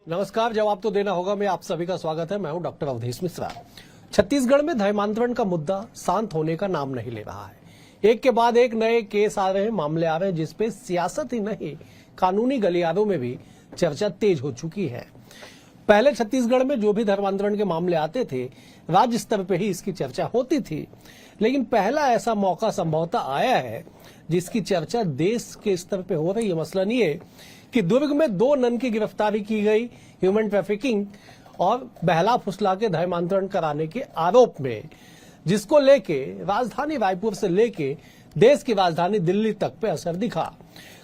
नमस्कार, जवाब तो देना होगा। मैं आप सभी का स्वागत है। मैं हूं डॉक्टर अवधेश मिश्रा। छत्तीसगढ़ में धर्मांतरण का मुद्दा शांत होने का नाम नहीं ले रहा है। एक के बाद एक नए केस आ रहे हैं, मामले आ रहे हैं, जिसपे सियासत ही नहीं कानूनी गलियारों में भी चर्चा तेज हो चुकी है। पहले छत्तीसगढ़ में जो भी धर्मांतरण के मामले आते थे, राज्य स्तर पे ही इसकी चर्चा होती थी, लेकिन पहला ऐसा मौका संभवतः आया है जिसकी चर्चा देश के स्तर पे हो रही है। मसलन ये कि दुर्ग में 2 नन की गिरफ्तारी की गई ह्यूमन ट्रैफिकिंग और बहला फुसला के धर्मांतरण कराने के आरोप में, जिसको लेके राजधानी रायपुर से लेके देश की राजधानी दिल्ली तक पे असर दिखा।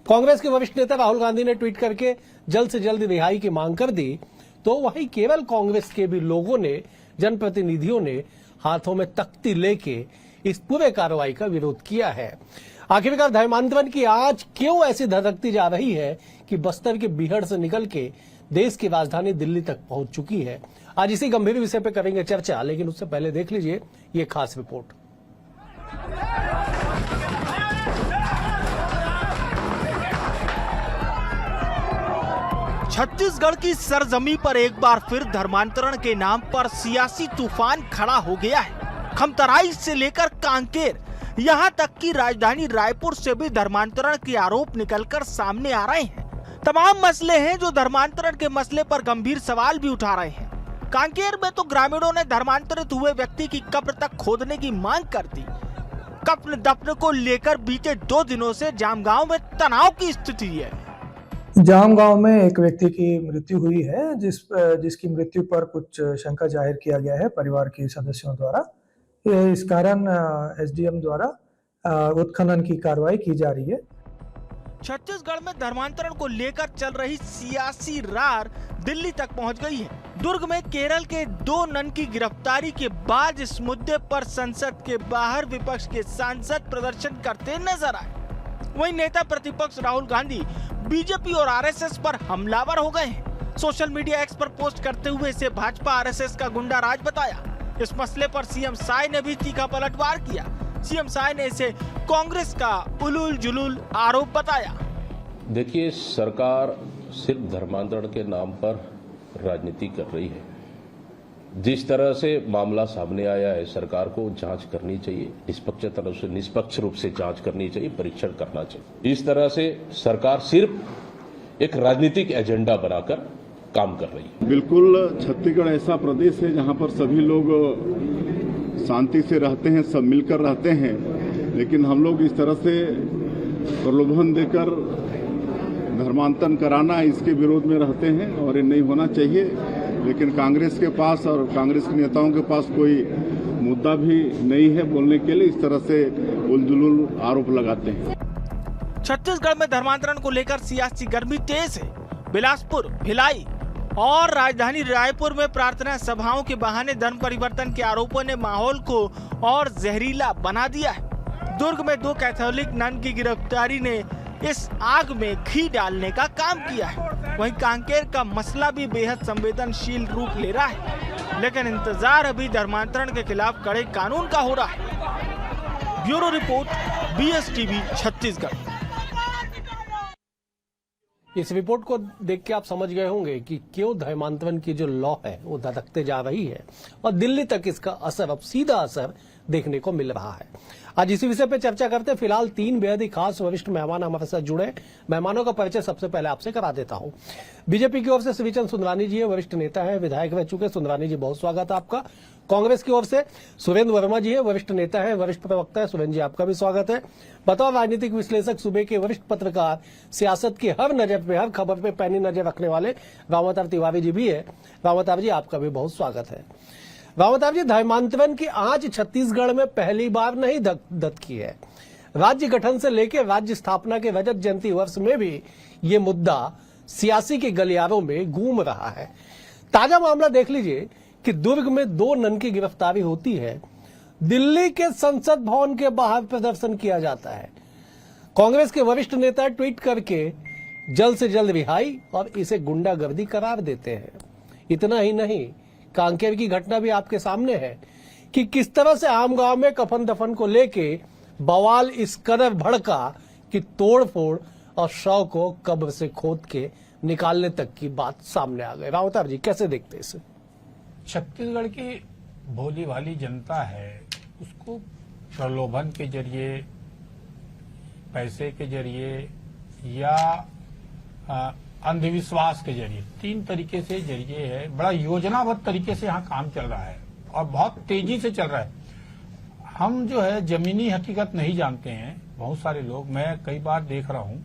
कांग्रेस के वरिष्ठ नेता राहुल गांधी ने ट्वीट करके जल्द से जल्द रिहाई की मांग कर दी, तो वहीं केवल कांग्रेस के भी लोगों ने, जनप्रतिनिधियों ने हाथों में तख्ती लेके इस पूरे कार्रवाई का विरोध किया है। आखिरकार धर्मांतरण की आज क्यों ऐसी धधकती जा रही है कि बस्तर के बीहड़ से निकल के देश की राजधानी दिल्ली तक पहुंच चुकी है? आज इसी गंभीर विषय पर करेंगे चर्चा, लेकिन उससे पहले देख लीजिए ये खास रिपोर्ट। छत्तीसगढ़ की सरजमी पर एक बार फिर धर्मांतरण के नाम पर सियासी तूफान खड़ा हो गया है। खमतराई से लेकर कांकेर, यहाँ तक कि राजधानी रायपुर से भी धर्मांतरण के आरोप निकलकर सामने आ रहे हैं। तमाम मसले हैं जो धर्मांतरण के मसले पर गंभीर सवाल भी उठा रहे हैं। कांकेर में तो ग्रामीणों ने धर्मांतरित हुए व्यक्ति की कब्र तक खोदने की मांग कर दी। कब्र दफन को लेकर बीते 2 दिनों से जामगांव में तनाव की स्थिति है। जामगांव में एक व्यक्ति की मृत्यु हुई है, जिसकी मृत्यु पर कुछ शंका जाहिर किया गया है परिवार के सदस्यों द्वारा। इस कारण एसडीएम द्वारा उत्खनन की कार्रवाई की जा रही है। छत्तीसगढ़ में धर्मांतरण को लेकर चल रही सियासी रार दिल्ली तक पहुंच गई है। दुर्ग में केरल के 2 नन की गिरफ्तारी के बाद इस मुद्दे पर संसद के बाहर विपक्ष के सांसद प्रदर्शन करते नजर आए। वहीं नेता प्रतिपक्ष राहुल गांधी बीजेपी और आरएसएस पर हमलावर हो गए हैं। सोशल मीडिया एक्स पर पोस्ट करते हुए इसे भाजपा आरएसएस का गुंडा राज बताया। इस मसले पर सीएम साय ने भी तीखा पलटवार किया। सीएम साय ने इसे कांग्रेस का उलूल जुलूल आरोप बताया। देखिए, सरकार सिर्फ धर्मांतरण के नाम पर राजनीति कर रही है। जिस तरह से मामला सामने आया है, सरकार को जांच करनी चाहिए, निष्पक्ष रूप से जांच करनी चाहिए, परीक्षण करना चाहिए। इस तरह से सरकार सिर्फ एक राजनीतिक एजेंडा बनाकर काम कर रही है। बिल्कुल, छत्तीसगढ़ ऐसा प्रदेश है जहां पर सभी लोग शांति से रहते हैं, सब मिलकर रहते हैं, लेकिन हम लोग इस तरह से प्रलोभन देकर धर्मांतरण कराना, इसके विरोध में रहते हैं और ये नहीं होना चाहिए। लेकिन कांग्रेस के पास और कांग्रेस के नेताओं के पास कोई मुद्दा भी नहीं है बोलने के लिए, इस तरह से उलझुल आरोप लगाते हैं। छत्तीसगढ़ में धर्मांतरण को लेकर सियासी गर्मी तेज है। बिलासपुर, भिलाई और राजधानी रायपुर में प्रार्थना सभाओं के बहाने धर्म परिवर्तन के आरोपों ने माहौल को और जहरीला बना दिया है। दुर्ग में 2 कैथोलिक नन की गिरफ्तारी ने इस आग में घी डालने का काम किया है। वहीं कांकेर का मसला भी बेहद संवेदनशील रूप ले रहा है, लेकिन इंतजार अभी धर्मांतरण के खिलाफ कड़े कानून का हो रहा है। Bureau report, BSTV Chhattisgarh. इस रिपोर्ट को देख के आप समझ गए होंगे कि क्यों धर्मांतरण की जो लॉ है वो धधकते जा रही है और दिल्ली तक इसका असर, अब सीधा असर देखने को मिल रहा है। आज इसी विषय पे चर्चा करते हैं। फिलहाल 3 बेहद ही खास वरिष्ठ मेहमान हमारे साथ जुड़े। मेहमानों का परिचय सबसे पहले आपसे करा देता हूं। बीजेपी की ओर से श्रीचंद सुंदरानी जी है, वरिष्ठ नेता है, विधायक रह चुके। सुंदरानी जी, बहुत स्वागत है आपका। कांग्रेस की ओर से सुरेंद्र वर्मा जी है, वरिष्ठ नेता है, वरिष्ठ प्रवक्ता है। सुरेंद्र जी, आपका भी स्वागत है। बतौर राजनीतिक विश्लेषक, सूबे के वरिष्ठ पत्रकार, सियासत की हर नजर पे, हर खबर पे पैनी नजर रखने वाले रामावतार तिवारी जी भी है। रामावतार जी, आपका भी बहुत स्वागत है। रामावतार जी, धर्मांतरण की आंच छत्तीसगढ़ में पहली बार नहीं धधकी है। राज्य गठन से लेकर राज्य स्थापना के रजत जयंती वर्ष में भी ये मुद्दा सियासी के गलियारों में घूम रहा है। ताजा मामला देख लीजिए कि दुर्ग में 2 नन की गिरफ्तारी होती है, दिल्ली के संसद भवन के बाहर प्रदर्शन किया जाता है, कांग्रेस के वरिष्ठ नेता ट्वीट करके जल्द से जल्द रिहाई और इसे गुंडागर्दी करार देते हैं। इतना ही नहीं, कांकेर की घटना भी आपके सामने है कि किस तरह से आम गांव में कफन दफन को लेके बवाल इस कदर भड़का कि तोड़फोड़ और शव को कब्र से खोद के निकालने तक की बात सामने आ गई। राव अवतार जी कैसे देखते हैं इसे? छत्तीसगढ़ की भोली भाली जनता है, उसको प्रलोभन के जरिए, पैसे के जरिए या अंधविश्वास के जरिए, 3 तरीके से जरिए है। बड़ा योजनाबद्ध तरीके से यहाँ काम चल रहा है और बहुत तेजी से चल रहा है। हम जो है जमीनी हकीकत नहीं जानते हैं। बहुत सारे लोग, मैं कई बार देख रहा हूँ,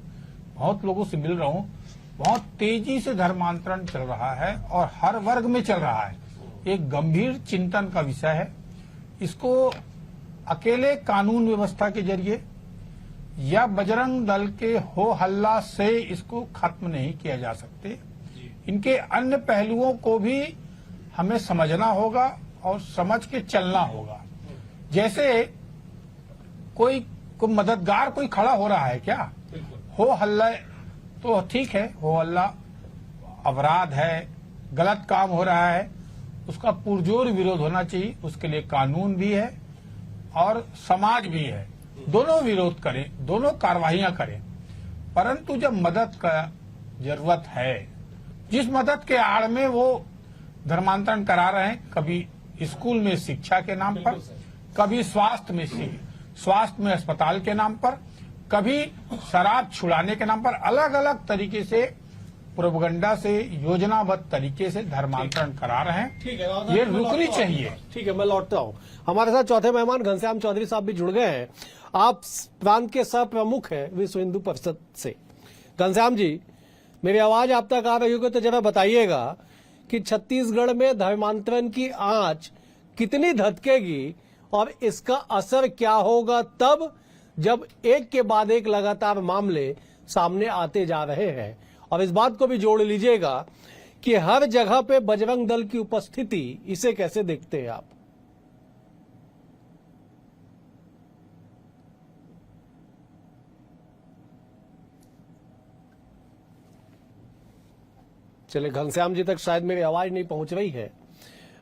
बहुत लोगों से मिल रहा हूँ, बहुत तेजी से धर्मांतरण चल रहा है और हर वर्ग में चल रहा है। एक गंभीर चिंतन का विषय है। इसको अकेले कानून व्यवस्था के जरिए या बजरंग दल के हो हल्ला से इसको खत्म नहीं किया जा सकते। इनके अन्य पहलुओं को भी हमें समझना होगा और समझ के चलना होगा। जैसे कोई मददगार कोई खड़ा हो रहा है क्या, हो हल्ला तो ठीक है, हो हल्ला अपराध है, गलत काम हो रहा है, उसका पुरजोर विरोध होना चाहिए। उसके लिए कानून भी है और समाज भी है, दोनों विरोध करें, दोनों कार्रवाइयां करें। परंतु जब मदद का जरूरत है, जिस मदद के आड़ में वो धर्मांतरण करा रहे हैं, कभी स्कूल में शिक्षा के नाम पर, कभी स्वास्थ्य में अस्पताल के नाम पर, कभी शराब छुड़ाने के नाम पर, अलग अलग तरीके से प्रोपगंडा से योजनाबद्ध तरीके से धर्मांतरण करा रहे हैं। ठीक है, ये रुकनी चाहिए। ठीक है, मैं लौटता हूँ। हमारे साथ चौथे मेहमान घनश्याम चौधरी साहब भी जुड़ गए हैं। आप प्रांत के सह प्रमुख हैं विश्व हिंदू परिषद से। घनश्याम जी, मेरी आवाज आप तक आ रही होगी तो जरा बताइएगा कि छत्तीसगढ़ में धर्मांतरण की आंच कितनी धधकेगी और इसका असर क्या होगा तब जब एक के बाद एक लगातार मामले सामने आते जा रहे हैं। और इस बात को भी जोड़ लीजिएगा कि हर जगह पे बजरंग दल की उपस्थिति, इसे कैसे देखते हैं आप? चलिए, घनश्याम जी तक शायद मेरी आवाज नहीं पहुंच रही है।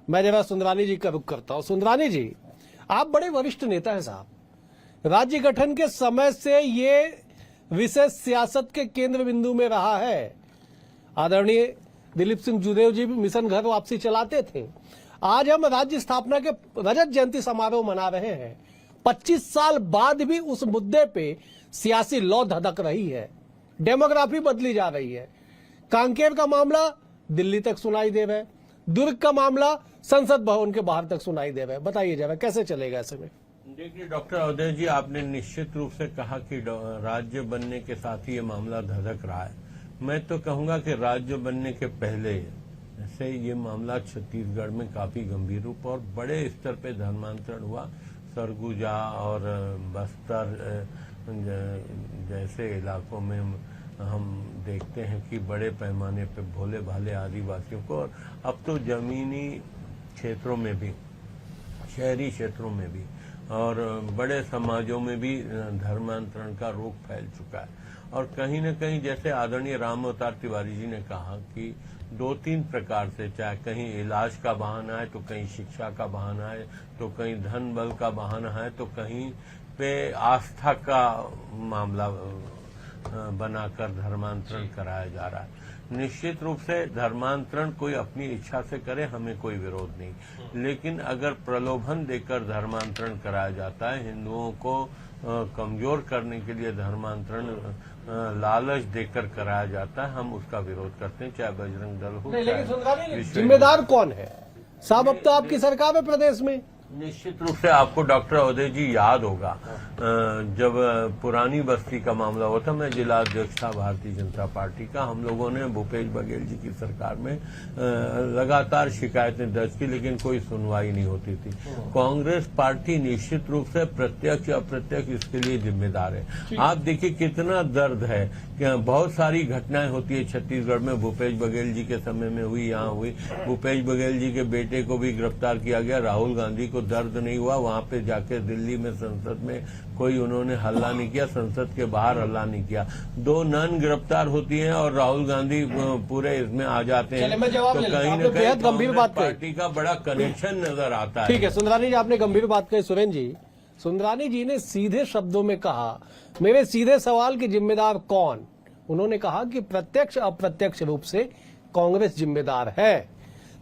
मैं जरा सुंदरानी जी का रुख करता हूं। सुंदरानी जी, आप बड़े वरिष्ठ नेता हैं साहब। राज्य गठन के समय से ये विशेष सियासत के केंद्र बिंदु में रहा है। आदरणीय दिलीप सिंह जूदेव जी भी मिशन घर वापसी चलाते थे। आज हम राज्य स्थापना के रजत जयंती समारोह मना रहे हैं। 25 साल बाद भी उस मुद्दे पे सियासी लौ धधक रही है, डेमोग्राफी बदली जा रही है। कांकेर का मामला दिल्ली तक सुनाई दे रहा है, दुर्ग का मामला संसद भवन के बाहर तक सुनाई दे रहा है। बताइए जरा कैसे चलेगा ऐसे में? देखिए डॉक्टर अवधेश जी, आपने निश्चित रूप से कहा कि राज्य बनने के साथ ही ये मामला धधक रहा है। मैं तो कहूंगा कि राज्य बनने के पहले से ये मामला छत्तीसगढ़ में काफी गंभीर रूप और बड़े स्तर पे धर्मांतरण हुआ। सरगुजा और बस्तर जैसे इलाकों में हम देखते हैं कि बड़े पैमाने पे भोले भाले आदिवासियों को, और अब तो जमीनी क्षेत्रों में भी, शहरी क्षेत्रों में भी और बड़े समाजों में भी धर्मांतरण का रोग फैल चुका है। और कहीं न कहीं जैसे आदरणीय राम अवतार तिवारी जी ने कहा कि 2-3 प्रकार से, चाहे कहीं इलाज का बहाना है तो कहीं शिक्षा का बहाना है तो कहीं धन बल का बहाना है तो कहीं पे आस्था का मामला बनाकर धर्मांतरण कराया जा रहा है। निश्चित रूप से धर्मांतरण कोई अपनी इच्छा से करे, हमें कोई विरोध नहीं, लेकिन अगर प्रलोभन देकर धर्मांतरण कराया जाता है, हिंदुओं को कमजोर करने के लिए धर्मांतरण लालच देकर कराया जाता है, हम उसका विरोध करते हैं, चाहे बजरंग दल हो। लेकिन जिम्मेदार कौन है साहब? अब तो आपकी सरकार है प्रदेश में। निश्चित रूप से आपको डॉक्टर अवधेश जी याद होगा, जब पुरानी बस्ती का मामला हुआ था, मैं जिला अध्यक्ष था भारतीय जनता पार्टी का, हम लोगों ने भूपेश बघेल जी की सरकार में लगातार शिकायतें दर्ज की, लेकिन कोई सुनवाई नहीं होती थी। कांग्रेस पार्टी निश्चित रूप से प्रत्यक्ष अप्रत्यक्ष इसके लिए जिम्मेदार है। आप देखिए कितना दर्द है, बहुत सारी घटनाएं होती है छत्तीसगढ़ में, भूपेश बघेल जी के समय में हुई, यहाँ हुई। भूपेश बघेल जी के बेटे को भी गिरफ्तार किया गया, राहुल गांधी को दर्द नहीं हुआ, वहां पे जाके दिल्ली में संसद में कोई उन्होंने हल्ला नहीं किया, संसद के बाहर हल्ला नहीं किया। 2 नन गिरफ्तार होती हैं और राहुल गांधी पूरे इसमें आ जाते हैं, तो कहीं न कहीं गंभीर बात पार्टी का बड़ा कनेक्शन नजर आता है। ठीक है सुंदरानी जी, आपने गंभीर बात कही। सुरेंद्र जी, सुंदरानी जी ने सीधे शब्दों में कहा, मेरे सीधे सवाल के जिम्मेदार कौन? उन्होंने कहा कि प्रत्यक्ष अप्रत्यक्ष रूप से कांग्रेस जिम्मेदार है।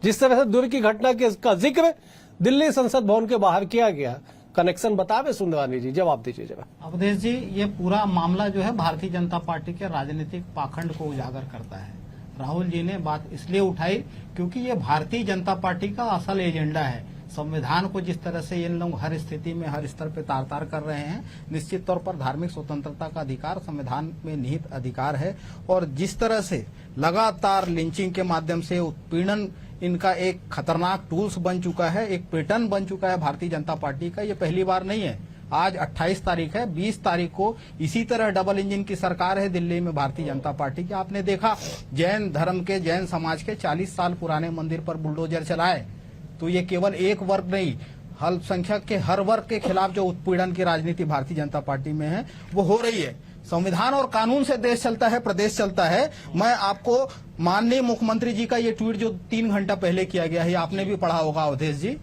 जिस तरह से दुर्ग की घटना का जिक्र दिल्ली संसद भवन के बाहर किया गया, कनेक्शन बतावे सुंदरानी जी, जवाब दीजिए जरा। अवधेश जी, ये पूरा मामला जो है भारतीय जनता पार्टी के राजनीतिक पाखंड को उजागर करता है। राहुल जी ने बात इसलिए उठाई क्योंकि ये भारतीय जनता पार्टी का असल एजेंडा है। संविधान को जिस तरह से इन लोग हर स्थिति में हर स्तर पर तार-तार कर रहे हैं, निश्चित तौर पर धार्मिक स्वतंत्रता का अधिकार संविधान में निहित अधिकार है। और जिस तरह से लगातार लिंचिंग के माध्यम से उत्पीड़न इनका एक खतरनाक टूल्स बन चुका है, एक पैटर्न बन चुका है भारतीय जनता पार्टी का। ये पहली बार नहीं है। आज 28 तारीख है, 20 तारीख को इसी तरह डबल इंजन की सरकार है दिल्ली में भारतीय जनता पार्टी की। आपने देखा जैन धर्म के, जैन समाज के 40 साल पुराने मंदिर पर बुलडोजर चलाए। तो ये केवल एक वर्ग नहीं, अल्पसंख्यक के हर वर्ग के खिलाफ जो उत्पीड़न की राजनीति भारतीय जनता पार्टी में है वो हो रही है। संविधान और कानून से देश चलता है, प्रदेश चलता है। मैं आपको माननीय मुख्यमंत्री जी का ये ट्वीट जो 3 घंटा पहले किया गया है, आपने भी पढ़ा होगा अवधेश जी।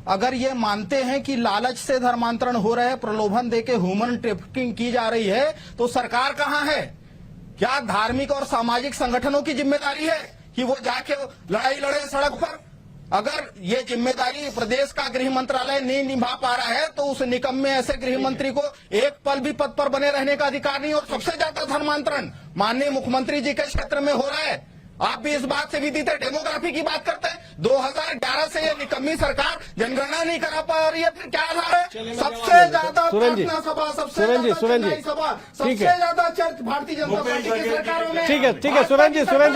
अगर ये मानते हैं कि लालच से धर्मांतरण हो रहे हैं, प्रलोभन देके ह्यूमन ट्रैफिकिंग की जा रही है, तो सरकार कहाँ है? क्या धार्मिक और सामाजिक संगठनों की जिम्मेदारी है कि वो जाके लड़ाई लड़े सड़क पर? अगर ये जिम्मेदारी प्रदेश का गृह मंत्रालय नहीं निभा पा रहा है तो उस निकम्मे ऐसे गृह मंत्री को एक पल भी पद पर बने रहने का अधिकार नहीं। और सबसे ज्यादा धर्मांतरण माननीय मुख्यमंत्री जी के क्षेत्र में हो रहा है। आप भी इस बात से विदित है। डेमोग्राफी की बात करते हैं, 2011 से ये निकम्मी सरकार जनगणना नहीं करा पा रही है। फिर क्या आधार है? सबसे ज्यादा प्रार्थना सभा, सबसे ज्यादा चुनावी सभा, सबसे ज्यादा चर्च भारतीय जनता पार्टी की सरकारों में। ठीक है सुरेंद्र जी, पहला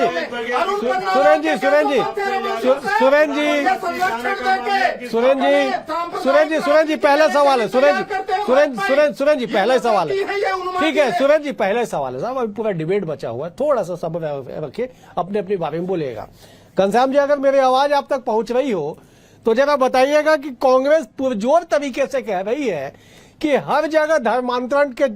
सवाल है। सुरेंद्र जी पहला सवाल है। ठीक है सुरेंद्र जी, पहला सवाल है साहब, अभी पूरा डिबेट बचा हुआ है, थोड़ा सा सब रखिए, अपने अपने बारे में बोलिएगा। घनश्याम जी, अगर मेरी आवाज आप तक पहुंच रही हो तो जरा बताइएगा कि कांग्रेस पुरजोर तरीके से कह रही है कि हर जगह धर्मांतरण के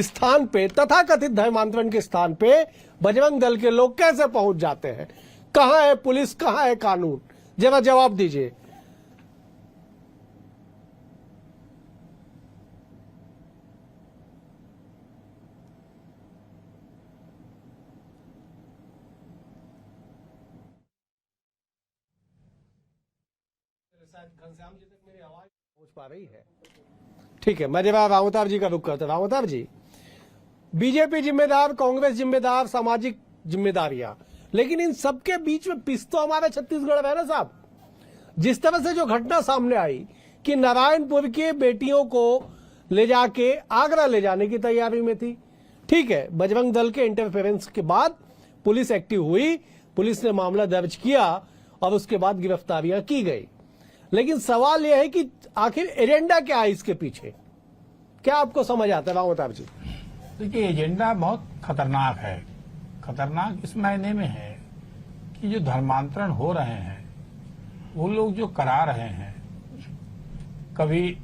स्थान पे, तथाकथित धर्मांतरण के स्थान पे बजरंग दल के लोग कैसे पहुंच जाते हैं? कहां है पुलिस, कहां है कानून? जरा जवाब दीजिए। घनश्याम जी तक मेरी आवाज पहुंच पा रही है? ठीक है, मैं जरा रावतार जी का रुख करता हूं। रावतार जी, बीजेपी जिम्मेदार, कांग्रेस जिम्मेदार, सामाजिक जिम्मेदारियां, लेकिन इन सबके बीच में पिस तो हमारा छत्तीसगढ़ है ना साहब। जिस तरह से जो घटना सामने आई कि नारायणपुर के बेटियों को ले जाके आगरा ले जाने की तैयारी में थी। ठीक है, बजरंग दल के इंटरफेरेंस के बाद पुलिस एक्टिव हुई, पुलिस ने मामला दर्ज किया और उसके बाद गिरफ्तारियां की गई। लेकिन सवाल यह है कि आखिर एजेंडा क्या है इसके पीछे? क्या आपको समझ आता है रावतार जी? देखिए, एजेंडा बहुत खतरनाक है। खतरनाक इस मायने में है कि जो धर्मांतरण हो रहे हैं वो लोग जो करा रहे हैं, कभी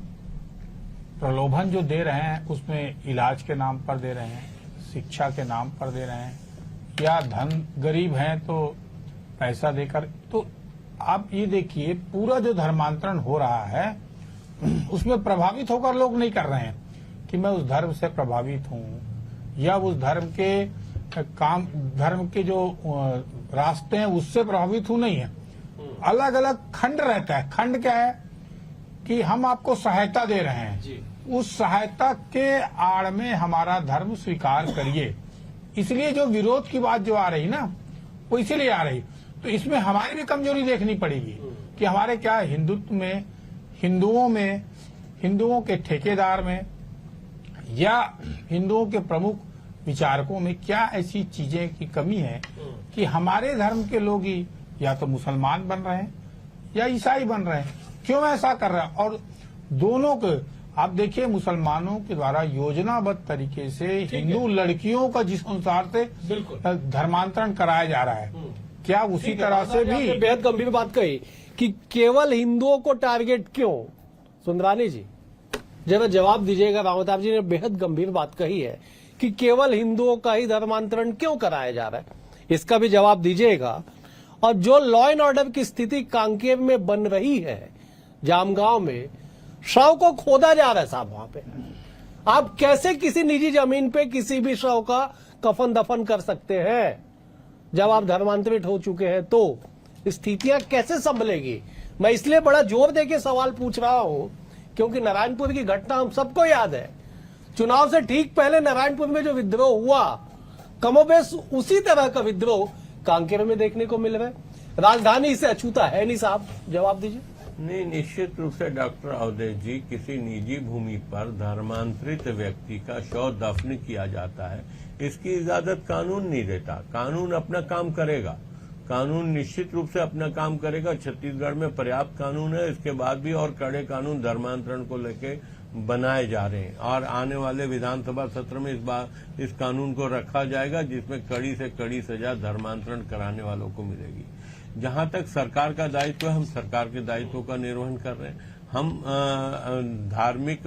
प्रलोभन जो दे रहे हैं उसमें इलाज के नाम पर दे रहे हैं, शिक्षा के नाम पर दे रहे हैं, या धन गरीब हैं तो पैसा देकर। तो आप ये देखिए, पूरा जो धर्मांतरण हो रहा है उसमें प्रभावित होकर लोग नहीं कर रहे हैं कि मैं उस धर्म से प्रभावित हूं या उस धर्म के जो रास्ते हैं उससे प्रभावित हूं, नहीं है। अलग अलग खंड रहता है। खंड क्या है कि हम आपको सहायता दे रहे हैं, उस सहायता के आड़ में हमारा धर्म स्वीकार करिए। इसलिए जो विरोध की बात जो आ रही ना, वो इसीलिए आ रही। तो इसमें हमारी भी कमजोरी देखनी पड़ेगी कि हमारे क्या हिंदुत्व में, हिंदुओं के ठेकेदार में या हिंदुओं के प्रमुख विचारकों में क्या ऐसी चीजें की कमी है कि हमारे धर्म के लोग ही या तो मुसलमान बन रहे हैं या ईसाई बन रहे हैं। क्यों ऐसा कर रहा है? और दोनों को आप देखिए, मुसलमानों के द्वारा योजनाबद्ध तरीके से हिंदू लड़कियों का जिस अनुसार से धर्मांतरण कराया जा रहा है, क्या उसी तरह से भी बेहद गंभीर बात कही कि केवल हिंदुओं को टारगेट क्यों? सुंदरानी जी जरा जवाब दीजिएगा। रावतार जी ने बेहद गंभीर बात कही है कि केवल हिंदुओं का ही धर्मांतरण क्यों कराया जा रहा है, इसका भी जवाब दीजिएगा। और जो लॉ एंड ऑर्डर की स्थिति कांकेर में बन रही है, जामगांव में शव को खोदा जा रहा है साहब, वहां पे आप कैसे किसी निजी जमीन पे किसी भी शव का कफन दफन कर सकते हैं जब आप धर्मांतरित हो चुके हैं। तो स्थितियां कैसे संभलेगी? मैं इसलिए बड़ा जोर देके सवाल पूछ रहा हूं क्योंकि नारायणपुर की घटना हम सबको याद है। चुनाव से ठीक पहले नारायणपुर में जो विद्रोह हुआ, कमोबेश उसी तरह का विद्रोह कांकेर में देखने को मिल रहा है। राजधानी इसे अछूता है नहीं साहब, जवाब दीजिए। नहीं, निश्चित रूप से डॉक्टर अवधेश जी, किसी निजी भूमि पर धर्मांतरित व्यक्ति का शव दफन किया जाता है, इसकी इजाजत कानून नहीं देता। कानून अपना काम करेगा, कानून निश्चित रूप से अपना काम करेगा। छत्तीसगढ़ में पर्याप्त कानून है, इसके बाद भी और कड़े कानून धर्मांतरण को लेके बनाए जा रहे हैं और आने वाले विधानसभा सत्र में इस कानून को रखा जाएगा जिसमें कड़ी से कड़ी सजा धर्मांतरण कराने वालों को मिलेगी। जहां तक सरकार का दायित्व है, हम सरकार के दायित्व का निर्वहन कर रहे हैं। हम धार्मिक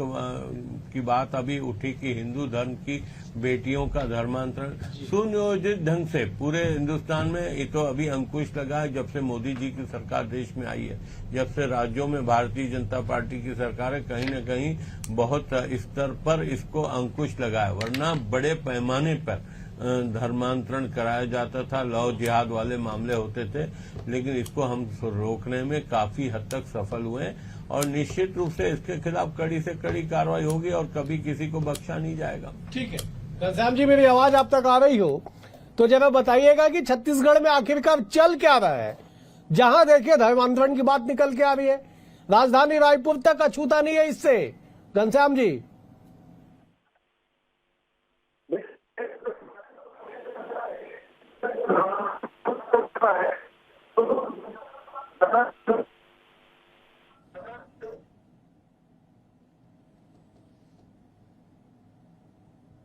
की बात अभी उठी कि हिंदू धर्म की बेटियों का धर्मांतरण सुनियोजित ढंग से पूरे हिंदुस्तान में, ये तो अभी अंकुश लगा है जब से मोदी जी की सरकार देश में आई है, जब से राज्यों में भारतीय जनता पार्टी की सरकार है, कहीं न कहीं बहुत स्तर पर इसको अंकुश लगा है। वरना बड़े पैमाने पर धर्मांतरण कराया जाता था, लव जिहाद वाले मामले होते थे, लेकिन इसको हम रोकने में काफी हद तक सफल हुए और निश्चित रूप से इसके खिलाफ कड़ी से कड़ी कार्रवाई होगी और कभी किसी को बख्शा नहीं जाएगा। ठीक है घनश्याम जी, मेरी आवाज आप तक आ रही हो तो जरा बताइएगा कि छत्तीसगढ़ में आखिरकार चल क्या रहा है? जहां देखिए धर्मांतरण की बात निकल के आ रही है, राजधानी रायपुर तक अछूता नहीं है इससे। घनश्याम जी,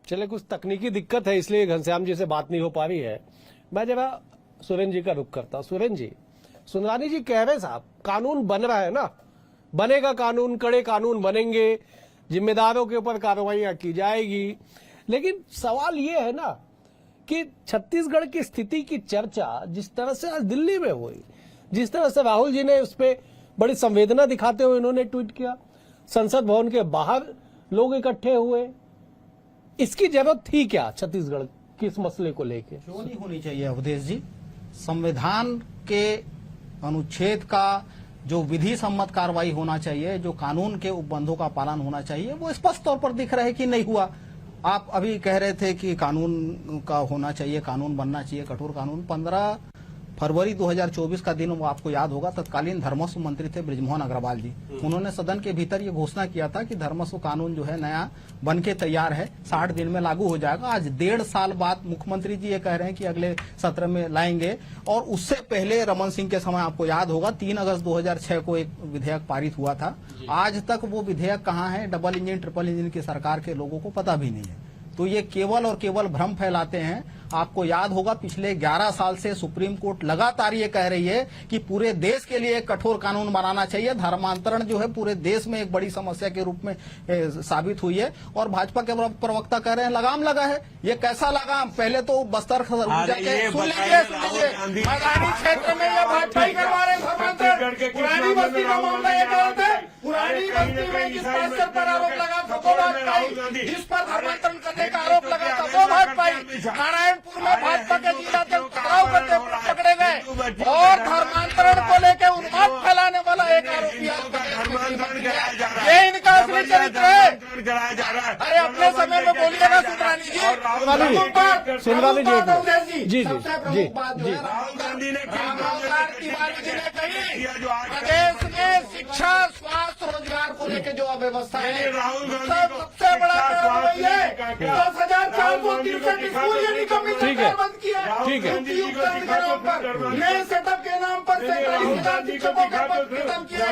चले कुछ तकनीकी दिक्कत है इसलिए घनश्याम जी से बात नहीं हो पा रही है। मैं जरा सुरेंद्र जी का रुख करता हूं। सुरेंद्र जी, सुंदरानी जी कह रहे साहब कानून बन रहा है ना, बनेगा कानून, कड़े कानून बनेंगे, जिम्मेदारों के ऊपर कार्रवाइयां की जाएगी। लेकिन सवाल ये है ना कि छत्तीसगढ़ की स्थिति की चर्चा जिस तरह से आज दिल्ली में हुई, जिस तरह से राहुल जी ने उस पर बड़ी संवेदना दिखाते हुए इन्होंने ट्वीट किया, संसद भवन के बाहर लोग इकट्ठे हुए, इसकी जरूरत थी क्या छत्तीसगढ़ की इस मसले को लेकर? क्यों नहीं होनी चाहिए अवधेश जी? संविधान के अनुच्छेद का जो विधि सम्मत कार्रवाई होना चाहिए, जो कानून के उपबंधों का पालन होना चाहिए, वो स्पष्ट तौर पर दिख रहा है कि नहीं हुआ। आप अभी कह रहे थे कि कानून का होना चाहिए, कानून बनना चाहिए, कठोर कानून। 15 फरवरी 2024 का दिन वो आपको याद होगा, तत्कालीन धर्मस्व मंत्री थे बृजमोहन अग्रवाल जी। उन्होंने सदन के भीतर ये घोषणा किया था कि धर्मस्व कानून जो है नया बन के तैयार है, 60 दिन में लागू हो जाएगा। आज 1.5 साल बाद मुख्यमंत्री जी ये कह रहे हैं कि अगले सत्र में लाएंगे। और उससे पहले रमन सिंह के समय आपको याद होगा 3 अगस्त 2006 को एक विधेयक पारित हुआ था। आज तक वो विधेयक कहाँ है? डबल इंजन ट्रिपल इंजन की सरकार के लोगों को पता भी नहीं है। तो ये केवल और केवल भ्रम फैलाते हैं। आपको याद होगा पिछले 11 साल से सुप्रीम कोर्ट लगातार ये कह रही है कि पूरे देश के लिए एक कठोर कानून बनाना चाहिए। धर्मांतरण जो है पूरे देश में एक बड़ी समस्या के रूप में साबित हुई है। और भाजपा के प्रवक्ता कह रहे हैं लगाम लगा है। ये कैसा लगाम? पहले तो बस्तर मैदानी क्षेत्र में ये भाजपा ही करवा रहे धर्मांतरण। पुरानी बस्ती का मामला ये कह रहे थे, पुरानी बस्ती में जिस पर आरोप लगा था वो भाजपा, जिस पर धर्मांतरण करने का आरोप लगा था वो भाजपा, नारायणपुर में भाजपा के जिला के टकराव करते पकड़े गए और धर्मांतरण को लेकर उन्माद फैलाने वाला एक आरोपी ये इनका असली चरित्र है। अरे अपने समय में बोलिएगा सुंदरानी जी। सुंदरानी जी, जी जी जी जी, राहुल गांधी ने कही प्रदेश में शिक्षा, स्वास्थ्य, रोजगार को लेकर जो अव्यवस्था है सबसे बड़ा कारण वही है। 10,463 स्कूल यानी ठीक है, बंद किया, ठीक है, नए सेटअप के नाम पर 47,000 शिक्षकों का पद खत्म किया।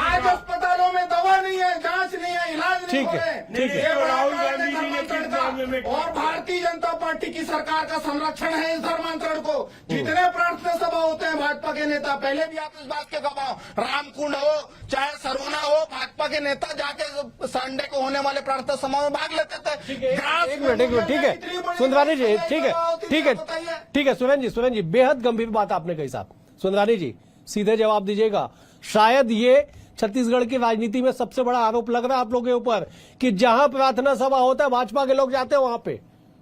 आज अस्पतालों में दवा नहीं है, जांच नहीं है, इलाज नहीं हो रहे। ठीक है, राहुल गांधी और भारतीय जनता पार्टी की सरकार का संरक्षण है इस धर्मांतरण को। जितने प्रार्थना सभा होते हैं भाजपा के नेता, पहले भी आप इस बात के गवाह, रामकुंड हो चाहे सरोना हो, भाजपा के नेता जाके संडे को होने वाले प्रार्थना सभा में भाग लेते थे। एक मिनट, ठीक है सुंदरानी जी, ठीक है, ठीक है, ठीक है। सुरेंद्र जी, बेहद गंभीर बात आपने कही साहब। सुंदरानी जी सीधे जवाब दीजिएगा। शायद ये छत्तीसगढ़ की राजनीति में सबसे बड़ा आरोप लग रहा है आप लोगों के ऊपर कि जहां प्रार्थना सभा होता है भाजपा के लोग जाते हैं वहां पे।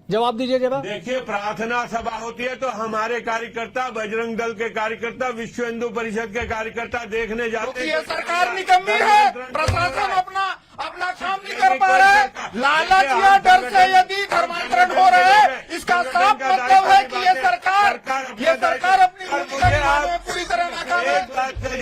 जवाब दीजिए जरा। देखिए, प्रार्थना सभा होती है तो हमारे कार्यकर्ता, बजरंग दल के कार्यकर्ता, विश्व हिंदू परिषद के कार्यकर्ता देखने जाते हैं। ये सरकार निकम्मी है, प्रशासन अपना काम नहीं कर पा रहा है। लालच या डर से यदि धर्मांतरण हो रहे हैं, इसका साफ मतलब है कि ये सरकार अपनी भूमिका निभाने में पूरी तरह नाकाम है।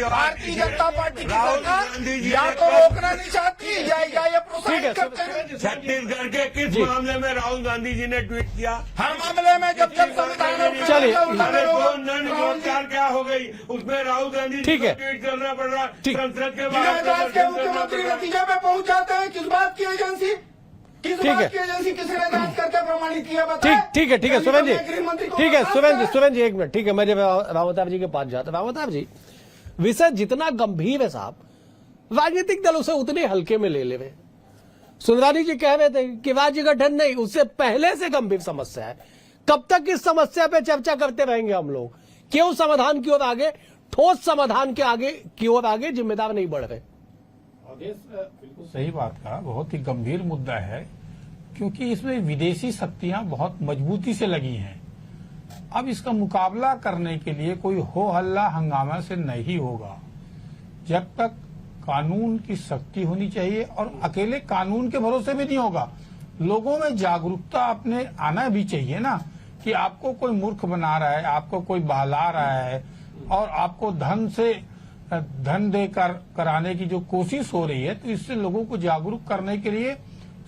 भारतीय जनता पार्टी की सरकार या तो रोकना नहीं चाहती या ये प्रोत्साहित करते हैं। छत्तीसगढ़ के किस मामले में राहुल गांधी जी ने ट्वीट किया? हर मामले में जब संविधान चलिए, क्या हो गई उसमें राहुल गांधी जी को ट्वीट करना पड़ रहा है। संसद के राज्य के मुख्यमंत्री नतीजे पे पहुंच जाते हैं। किस बात की एजेंसी, किस बात की एजेंसी, किसी ने जांच करके प्रमाणित किया? ठीक है सुरेंद्र जी, गृहमंत्री को ठीक है सुरेंद्र जी, एक मिनट, ठीक है, मैं जब रावताब जी के पास जाता, रावताब जी, विषय जितना गंभीर है साहब, राजनीतिक दल उसे उतने हल्के में ले ले। सुंदरानी जी कह रहे थे कि राज्य गठन नहीं, उससे पहले से गंभीर समस्या है। कब तक इस समस्या पे चर्चा करते रहेंगे हम लोग? क्यों समाधान की ओर आगे, ठोस समाधान की ओर आगे जिम्मेदार नहीं बढ़ रहे? बिल्कुल सही बात कहा, बहुत ही गंभीर मुद्दा है, क्योंकि इसमें विदेशी शक्तियां बहुत मजबूती से लगी हैं। अब इसका मुकाबला करने के लिए कोई हो हल्ला हंगामा से नहीं होगा। जब तक कानून की सख्ती होनी चाहिए, और अकेले कानून के भरोसे भी नहीं होगा, लोगों में जागरूकता अपने आना भी चाहिए ना, कि आपको कोई मूर्ख बना रहा है, आपको कोई बहला रहा है, और आपको धन देकर कराने की जो कोशिश हो रही है, तो इससे लोगों को जागरूक करने के लिए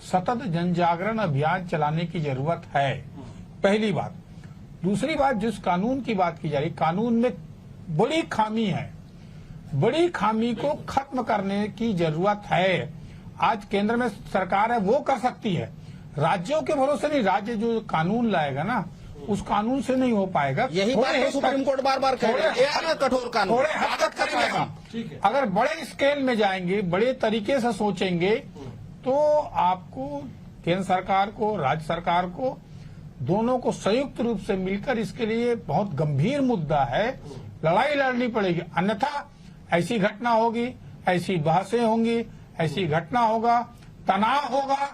सतत जन जागरण अभियान चलाने की जरूरत है। पहली बात। दूसरी बात, जिस कानून की बात की जा रही, कानून में बड़ी खामी है, बड़ी खामी को खत्म करने की जरूरत है। आज केंद्र में सरकार है, वो कर सकती है, राज्यों के भरोसे नहीं। राज्य जो कानून लाएगा ना, उस कानून से नहीं हो पाएगा। यही बात तो सुप्रीम कोर्ट बार कह रहा है, कठोर कानून, थोड़े हद तक करेगा। अगर बड़े स्केल में जाएंगे, बड़े तरीके से सोचेंगे, तो आपको केंद्र सरकार को, राज्य सरकार को, दोनों को संयुक्त रूप से मिलकर इसके लिए बहुत गंभीर मुद्दा है, लड़ाई लड़नी पड़ेगी। अन्यथा ऐसी घटना होगी, ऐसी बहसें होंगी, ऐसी घटना होगा, तनाव होगा,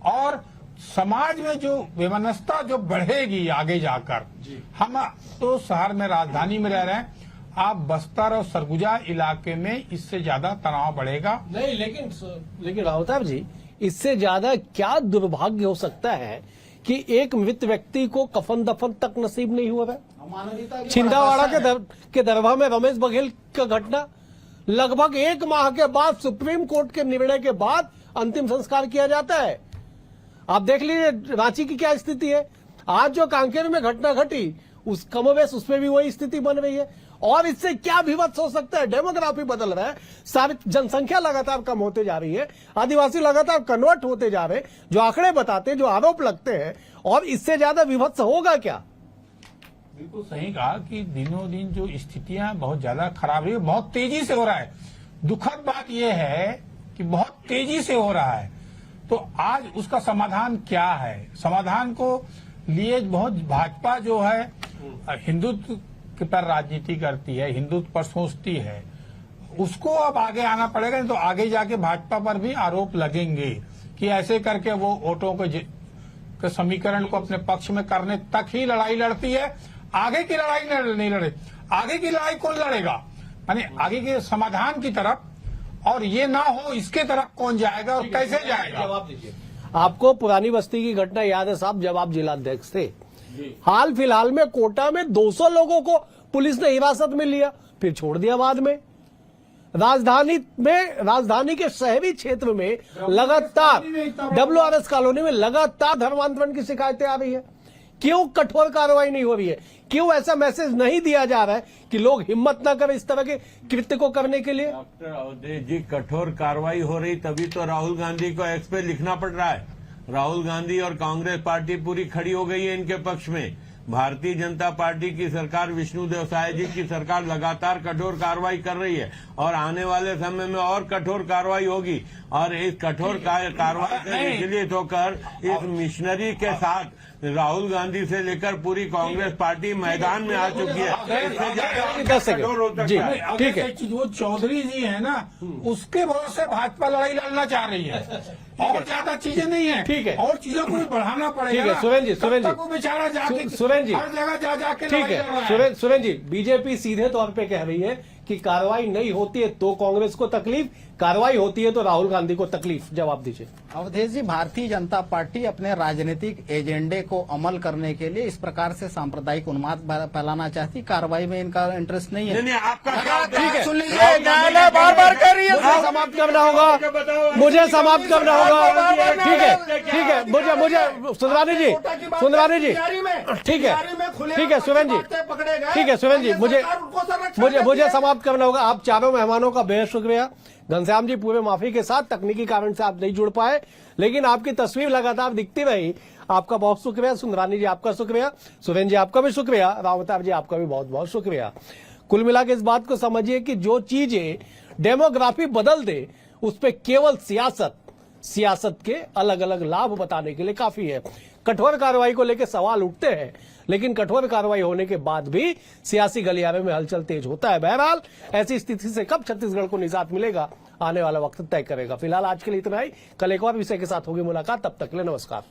और समाज में जो विवनता जो बढ़ेगी आगे जाकर। हम तो शहर में, राजधानी में रह रहे हैं, आप बस्तर और सरगुजा इलाके में इससे ज्यादा तनाव बढ़ेगा। नहीं, लेकिन रावताब जी, इससे ज्यादा क्या दुर्भाग्य हो सकता है कि एक मृत व्यक्ति को कफन दफन तक नसीब नहीं हुआ है। छिंदवाड़ा के दरभा में रमेश बघेल का घटना, लगभग 1 माह के बाद सुप्रीम कोर्ट के निर्णय के बाद अंतिम संस्कार किया जाता है। आप देख लीजिए रांची की क्या स्थिति है। आज जो कांकेर में घटना घटी, उस कमोबेश उसमें भी वही स्थिति बन रही है। और इससे क्या विवत्स हो सकता है? डेमोग्राफी बदल रहा है, सारी जनसंख्या लगातार कम होते जा रही है, आदिवासी लगातार कन्वर्ट होते जा रहे हैं, जो आंकड़े बताते हैं, जो आरोप लगते हैं, और इससे ज्यादा विवत्स होगा क्या? बिल्कुल सही कहा कि दिनों दिन जो स्थितियां बहुत ज्यादा खराब है, बहुत तेजी से हो रहा है। दुखद बात यह है कि बहुत तेजी से हो रहा है। तो आज उसका समाधान क्या है? समाधान को लिए बहुत भाजपा जो है हिंदुत्व पर राजनीति करती है, हिंदुत्व पर सोचती है, उसको अब आगे आना पड़ेगा। नहीं तो आगे जाके भाजपा पर भी आरोप लगेंगे कि ऐसे करके वो वोटों के समीकरण को अपने पक्ष में करने तक ही लड़ाई लड़ती है, आगे की लड़ाई नहीं लड़े। आगे की लड़ाई कौन लड़ेगा? यानी आगे के समाधान की तरफ, और ये ना हो इसके तरफ कौन जाएगा और कैसे जाएगा? जवाब दीजिए। आपको पुरानी बस्ती की घटना याद है साहब, जब आप जिलाध्यक्ष थे। हाल फिलहाल में कोटा में 200 लोगों को पुलिस ने हिरासत में लिया, फिर छोड़ दिया बाद में। राजधानी के शहरी क्षेत्र में लगातार WRS कॉलोनी में लगातार धर्मांतरण की शिकायतें आ रही है। क्यों कठोर कार्रवाई नहीं हो रही है? क्यों ऐसा मैसेज नहीं दिया जा रहा है कि लोग हिम्मत न करें इस तरह के कृत्य को करने के लिए? डॉक्टर अवधेश जी, कठोर कार्रवाई हो रही तभी तो राहुल गांधी को एक्स पे लिखना पड़ रहा है। राहुल गांधी और कांग्रेस पार्टी पूरी खड़ी हो गई है इनके पक्ष में। भारतीय जनता पार्टी की सरकार, विष्णुदेव साय जी की सरकार लगातार कठोर कार्रवाई कर रही है, और आने वाले समय में और कठोर कार्रवाई होगी। और इस कठोर कार्रवाई से विचलित होकर इस मिशनरी के साथ राहुल गांधी से लेकर पूरी कांग्रेस पार्टी मैदान में आ चुकी है। इससे ज्यादा 10 सेकंड जी, नहीं, ठीक है। अगर वो चौधरी जी है ना, उसके भरोसे भाजपा लड़ाई लड़ना चाह रही है और ज्यादा चीजें नहीं है। ठीक है। और चीजों को भी बढ़ाना पड़ेगा। ठीक है, सुरेंद्र जी, तब सुरेंद्र तक वो बेचारा जाके सुरेंद्र जी, हर जगह जा जाके ठीक लड़ाई लड़ रहा है। सुरेंद्र जी, बीजेपी सीधे तौर पे कह रही है कि कार्रवाई नहीं होती है तो कांग्रेस को तकलीफ, कार्रवाई होती है तो राहुल गांधी को तकलीफ। जवाब दीजिए। अवधेश जी, भारतीय जनता पार्टी अपने राजनीतिक एजेंडे को अमल करने के लिए इस प्रकार से सांप्रदायिक उन्माद फैलाना चाहती। कार्रवाई में इनका इंटरेस्ट नहीं है। नहीं, आपका ठीक है। सुन लीजिए, न्यायालय बार बार कह रही है मुझे समाप्त करना होगा, मुझे समाप्त करना होगा। ठीक है, ठीक है, मुझे सुंदरानी जी, सुंदरानी जी, ठीक है, ठीक है सुरेंद्र जी, ठीक है सुरेंद्र जी, मुझे समाप्त करना होगा। आप चारों मेहमानों का बेहद शुक्रिया। घनश्याम जी, पूरे माफी के साथ तकनीकी कारण से आप नहीं जुड़ पाए, लेकिन आपकी तस्वीर लगातार दिखती रही। आपका बहुत शुक्रिया। सुंदरानी जी, आपका शुक्रिया। सुरेंद्र जी, आपका भी शुक्रिया। रावतार जी, आपका भी बहुत बहुत शुक्रिया। कुल मिला के इस बात को समझिए कि जो चीजें डेमोग्राफी बदल दे, उस पर केवल सियासत के अलग अलग लाभ बताने के लिए काफी है। कठोर कार्रवाई को लेकर सवाल उठते हैं, लेकिन कठोर कार्रवाई होने के बाद भी सियासी गलियारे में हलचल तेज होता है। बहरहाल ऐसी स्थिति से कब छत्तीसगढ़ को निजात मिलेगा, आने वाला वक्त तय करेगा। फिलहाल आज के लिए इतना ही। कल एक और विषय के साथ होगी मुलाकात। तब तक के लिए नमस्कार।